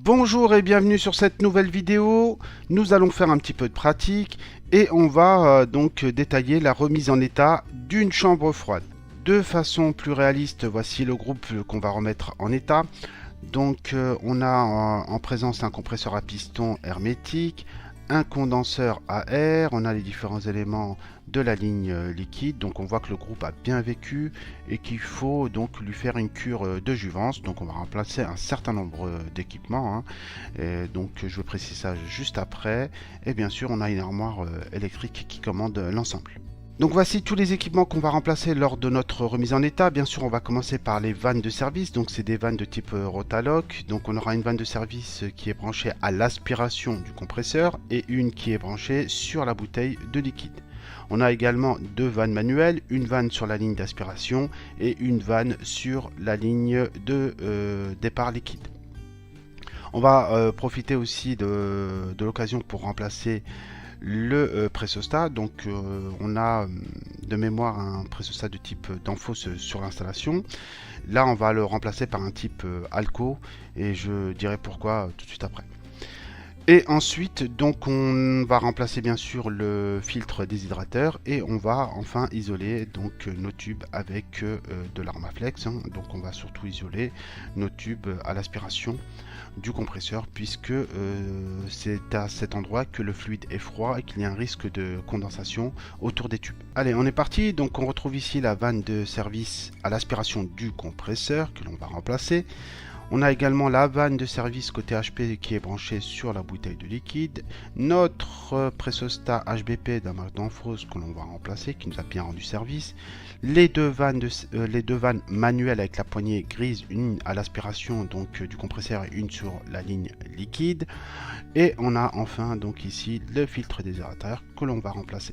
Bonjour et bienvenue sur cette nouvelle vidéo. Nous allons faire un petit peu de pratique et on va donc détailler la remise en état d'une chambre froide. De façon plus réaliste, voici le groupe qu'on va remettre en état. Donc on a en présence un compresseur à piston hermétique, un condenseur à air, on a les différents éléments de la ligne liquide, donc on voit que le groupe a bien vécu et qu'il faut donc lui faire une cure de juvence. Donc on va remplacer un certain nombre d'équipements, et donc je précise ça juste après. Et bien sûr on a une armoire électrique qui commande l'ensemble. Donc voici tous les équipements qu'on va remplacer lors de notre remise en état. Bien sûr, on va commencer par les vannes de service. Donc c'est des vannes de type Rotalock. Donc on aura une vanne de service qui est branchée à l'aspiration du compresseur et une qui est branchée sur la bouteille de liquide. On a également deux vannes manuelles, une vanne sur la ligne d'aspiration et une vanne sur la ligne de départ liquide. On va profiter aussi de l'occasion pour remplacer le pressostat. Donc on a de mémoire un pressostat de type Danfoss sur l'installation. Là on va le remplacer par un type Alco et je dirai pourquoi tout de suite après. Et ensuite donc on va remplacer bien sûr le filtre déshydrateur et on va enfin isoler donc nos tubes avec de l'Armaflex. Donc on va surtout isoler nos tubes à l'aspiration du compresseur puisque c'est à cet endroit que le fluide est froid et qu'il y a un risque de condensation autour des tubes. Allez, on est parti. Donc on retrouve ici la vanne de service à l'aspiration du compresseur que l'on va remplacer. On a également la vanne de service côté HP qui est branchée sur la bouteille de liquide. Notre pressostat HBP d'un marque Danfoss que l'on va remplacer, qui nous a bien rendu service. Les deux vannes manuelles avec la poignée grise, une à l'aspiration donc du compresseur et une sur la ligne liquide. Et on a enfin donc ici le filtre déshydrateur que l'on va remplacer.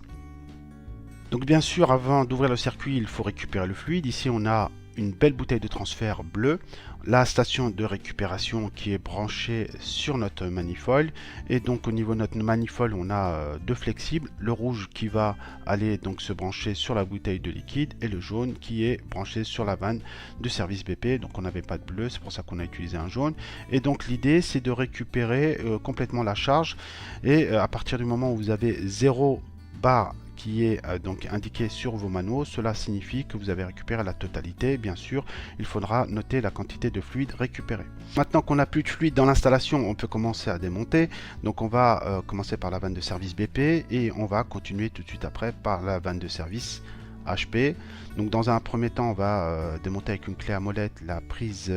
Donc bien sûr, avant d'ouvrir le circuit, il faut récupérer le fluide. Ici on a une belle bouteille de transfert bleue, la station de récupération qui est branchée sur notre manifold, et donc au niveau de notre manifold on a deux flexibles, le rouge qui va aller donc se brancher sur la bouteille de liquide et le jaune qui est branché sur la vanne de service BP. Donc on n'avait pas de bleu, c'est pour ça qu'on a utilisé un jaune, et donc l'idée c'est de récupérer complètement la charge, et à partir du moment où vous avez 0 bar qui est donc indiqué sur vos manuaux, cela signifie que vous avez récupéré la totalité. Bien sûr, il faudra noter la quantité de fluide récupérée. Maintenant qu'on n'a plus de fluide dans l'installation, on peut commencer à démonter. Donc on va commencer par la vanne de service BP et on va continuer tout de suite après par la vanne de service HP. Donc dans un premier temps, on va démonter avec une clé à molette la prise,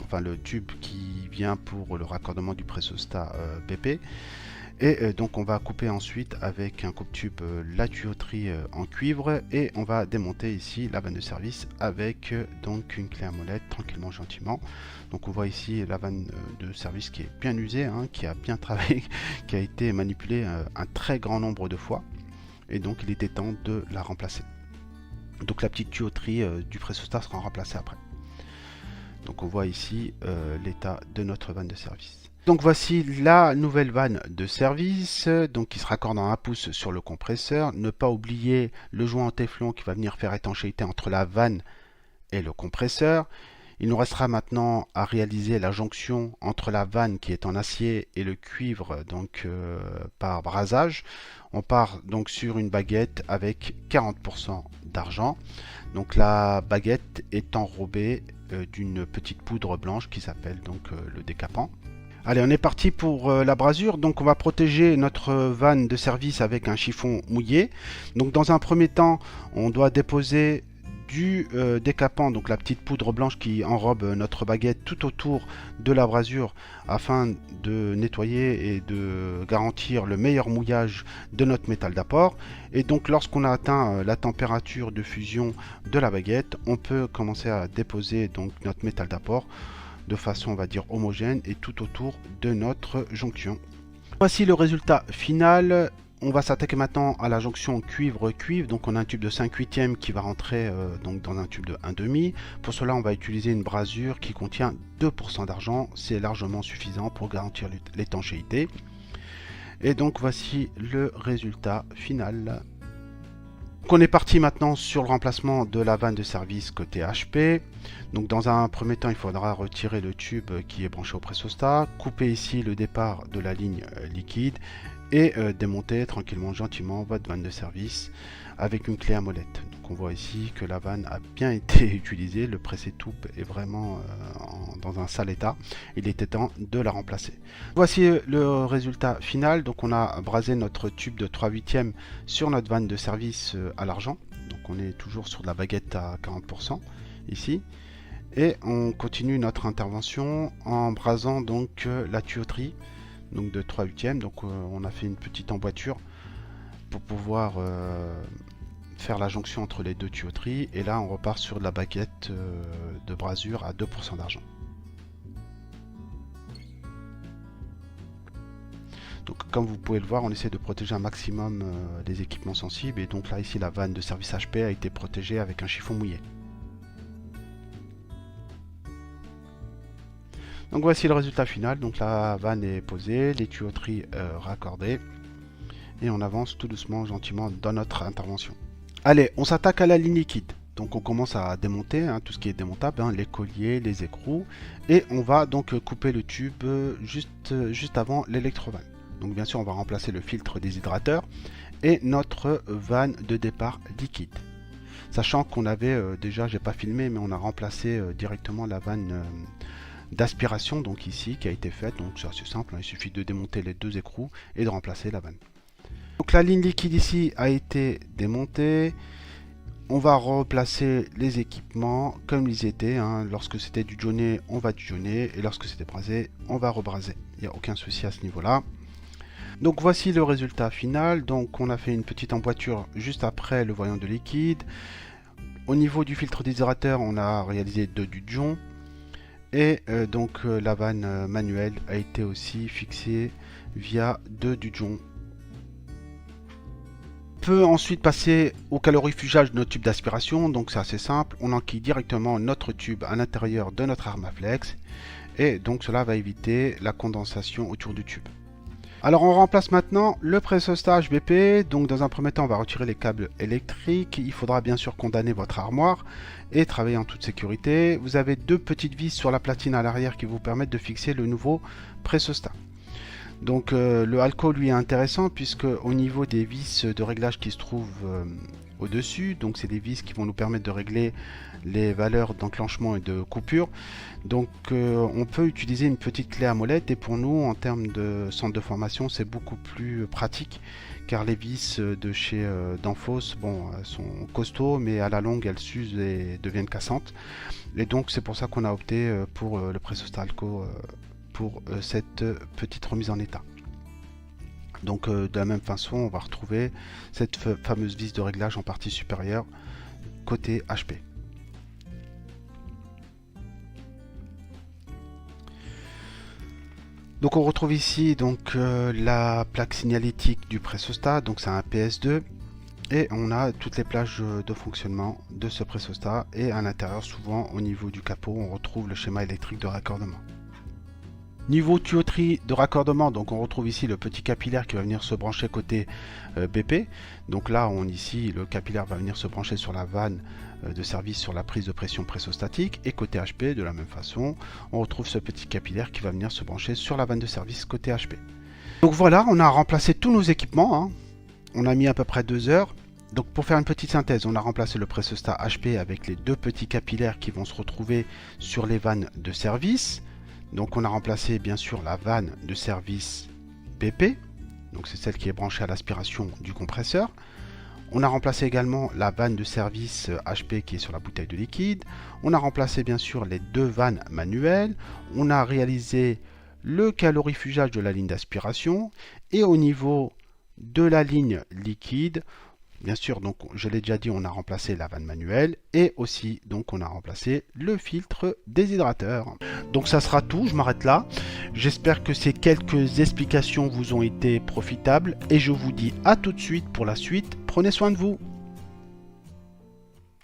enfin le tube qui vient pour le raccordement du pressostat BP. Et donc on va couper ensuite avec un coupe-tube la tuyauterie en cuivre et on va démonter ici la vanne de service avec donc une clé à molette tranquillement, gentiment. Donc on voit ici la vanne de service qui est bien usée, qui a bien travaillé, qui a été manipulée un très grand nombre de fois, et donc il était temps de la remplacer. Donc la petite tuyauterie du pressostat sera remplacée après. Donc on voit ici l'état de notre vanne de service. Donc voici la nouvelle vanne de service, donc qui se raccorde en 1 pouce sur le compresseur. Ne pas oublier le joint en téflon qui va venir faire étanchéité entre la vanne et le compresseur. Il nous restera maintenant à réaliser la jonction entre la vanne qui est en acier et le cuivre donc par brasage. On part donc sur une baguette avec 40% d'argent. Donc la baguette est enrobée d'une petite poudre blanche qui s'appelle donc le décapant. Allez, on est parti pour la brasure. Donc on va protéger notre vanne de service avec un chiffon mouillé. Donc dans un premier temps, on doit déposer du décapant, donc la petite poudre blanche qui enrobe notre baguette tout autour de la brasure afin de nettoyer et de garantir le meilleur mouillage de notre métal d'apport. Et donc lorsqu'on a atteint la température de fusion de la baguette, on peut commencer à déposer donc notre métal d'apport de façon on va dire homogène et tout autour de notre jonction. Voici le résultat final. On va s'attaquer maintenant à la jonction cuivre-cuivre. Donc on a un tube de 5/8 qui va rentrer donc dans un tube de 1,5. Pour cela on va utiliser une brasure qui contient 2% d'argent. C'est largement suffisant pour garantir l'étanchéité. Et donc voici le résultat final. Donc on est parti maintenant sur le remplacement de la vanne de service côté HP. Donc dans un premier temps, il faudra retirer le tube qui est branché au pressostat, couper ici le départ de la ligne liquide et démonter tranquillement, gentiment votre vanne de service avec une clé à molette. Donc on voit ici que la vanne a bien été utilisée, le pressé-tube est vraiment dans un sale état, il était temps de la remplacer. Voici le résultat final. Donc on a brasé notre tube de 3/8 sur notre vanne de service à l'argent, donc on est toujours sur de la baguette à 40% ici, et on continue notre intervention en brasant donc la tuyauterie donc de 3/8. Donc on a fait une petite emboîture pour pouvoir faire la jonction entre les deux tuyauteries, et là on repart sur de la baguette de brasure à 2% d'argent. Donc comme vous pouvez le voir, on essaie de protéger un maximum les équipements sensibles, et donc là ici la vanne de service HP a été protégée avec un chiffon mouillé. Donc voici le résultat final. Donc la vanne est posée, les tuyauteries raccordées, et on avance tout doucement, gentiment dans notre intervention. Allez, on s'attaque à la ligne liquide. Donc on commence à démonter tout ce qui est démontable, les colliers, les écrous, et on va donc couper le tube juste avant l'électrovanne. Donc bien sûr on va remplacer le filtre déshydrateur et notre vanne de départ liquide. Sachant qu'on avait déjà, j'ai pas filmé, mais on a remplacé directement la vanne d'aspiration, donc ici, qui a été faite. Donc c'est assez simple, il suffit de démonter les deux écrous et de remplacer la vanne. Donc la ligne liquide ici a été démontée. On va replacer les équipements comme ils étaient. Lorsque c'était du joné, on va du joné, et lorsque c'était brasé, on va rebraser. Il n'y a aucun souci à ce niveau-là. Donc voici le résultat final. Donc on a fait une petite emboîture juste après le voyant de liquide. Au niveau du filtre déshydrateur, on a réalisé 2 dudgeons. Et donc la vanne manuelle a été aussi fixée via 2 dudgeons. On peut ensuite passer au calorifugage de notre tube d'aspiration. Donc c'est assez simple, on enquille directement notre tube à l'intérieur de notre Armaflex, et donc cela va éviter la condensation autour du tube. Alors on remplace maintenant le pressostat HBP. Donc dans un premier temps on va retirer les câbles électriques. Il faudra bien sûr condamner votre armoire et travailler en toute sécurité. Vous avez 2 petites vis sur la platine à l'arrière qui vous permettent de fixer le nouveau pressostat. Donc le Halco lui est intéressant puisque au niveau des vis de réglage qui se trouvent au-dessus, donc c'est des vis qui vont nous permettre de régler les valeurs d'enclenchement et de coupure. Donc on peut utiliser une petite clé à molette, et pour nous en termes de centre de formation c'est beaucoup plus pratique, car les vis de chez Danfoss, bon, elles sont costauds, mais à la longue elles s'usent et deviennent cassantes, et donc c'est pour ça qu'on a opté pour le pressostat Halco pour cette petite remise en état. Donc de la même façon on va retrouver cette fameuse vis de réglage en partie supérieure côté HP. Donc on retrouve ici donc la plaque signalétique du pressostat, donc c'est un PS2, et on a toutes les plages de fonctionnement de ce pressostat, et à l'intérieur souvent au niveau du capot on retrouve le schéma électrique de raccordement. Niveau tuyauterie de raccordement, donc on retrouve ici le petit capillaire qui va venir se brancher côté BP. Donc là, ici, le capillaire va venir se brancher sur la vanne de service sur la prise de pression pressostatique. Et côté HP, de la même façon, on retrouve ce petit capillaire qui va venir se brancher sur la vanne de service côté HP. Donc voilà, on a remplacé tous nos équipements. On a mis à peu près 2 heures. Donc pour faire une petite synthèse, on a remplacé le pressostat HP avec les 2 petits capillaires qui vont se retrouver sur les vannes de service. Donc on a remplacé bien sûr la vanne de service BP, donc c'est celle qui est branchée à l'aspiration du compresseur. On a remplacé également la vanne de service HP qui est sur la bouteille de liquide. On a remplacé bien sûr les 2 vannes manuelles. On a réalisé le calorifugage de la ligne d'aspiration. Et au niveau de la ligne liquide, bien sûr, donc je l'ai déjà dit, on a remplacé la vanne manuelle, et aussi donc on a remplacé le filtre déshydrateur. Donc ça sera tout, je m'arrête là. J'espère que ces quelques explications vous ont été profitables, et je vous dis à tout de suite pour la suite. Prenez soin de vous.